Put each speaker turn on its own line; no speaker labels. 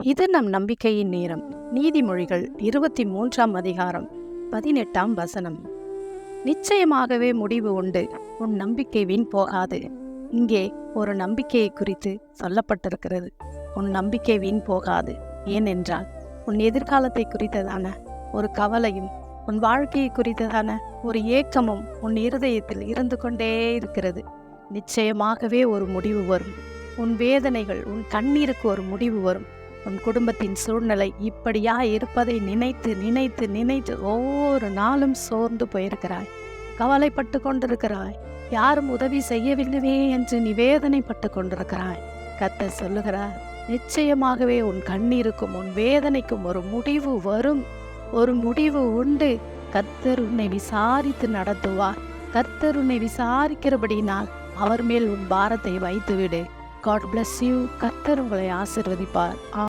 இது நம் நம்பிக்கையின் நேரம். நீதிமொழிகள் 23ஆம் அதிகாரம் 18ஆம் வசனம். நிச்சயமாகவே முடிவு உண்டு, உன் நம்பிக்கை வீண் போகாது. இங்கே ஒரு நம்பிக்கையை குறித்து சொல்லப்பட்டிருக்கிறது. உன் நம்பிக்கை வீண் போகாது. ஏனென்றால் உன் எதிர்காலத்தை குறித்ததான ஒரு கவலையும் உன் வாழ்க்கையை குறித்ததான ஒரு ஏக்கமும் உன் இருதயத்தில் இருந்து கொண்டே இருக்கிறது. நிச்சயமாகவே ஒரு முடிவு வரும். உன் வேதனைகள், உன் கண்ணீருக்கு ஒரு முடிவு வரும். உன் குடும்பத்தின் சூழ்நிலை இப்படியா இருப்பதை நினைத்து நினைத்து நினைத்து ஒவ்வொரு நாளும் சோர்ந்து போயிருக்கிறாய், கவலைப்பட்டு கொண்டிருக்கிறாய். யாரும் உதவி செய்யவில்லையே என்று நீ வேதனைப்பட்டு கொண்டிருக்கிறாய். கர்த்தர் சொல்லுகிறார், நிச்சயமாகவே உன் கண்ணீருக்கும் உன் வேதனைக்கும் ஒரு முடிவு வரும். ஒரு முடிவு உண்டு. கர்த்தர் உன்னை விசாரித்து நடத்துவார். கர்த்தர் உன்னை விசாரிக்கிறபடினால் அவர் மேல் உன் பாரத்தை வைத்துவிடு. God bless you. கர்த்தர் உங்களை ஆசீர்வதிப்பார்.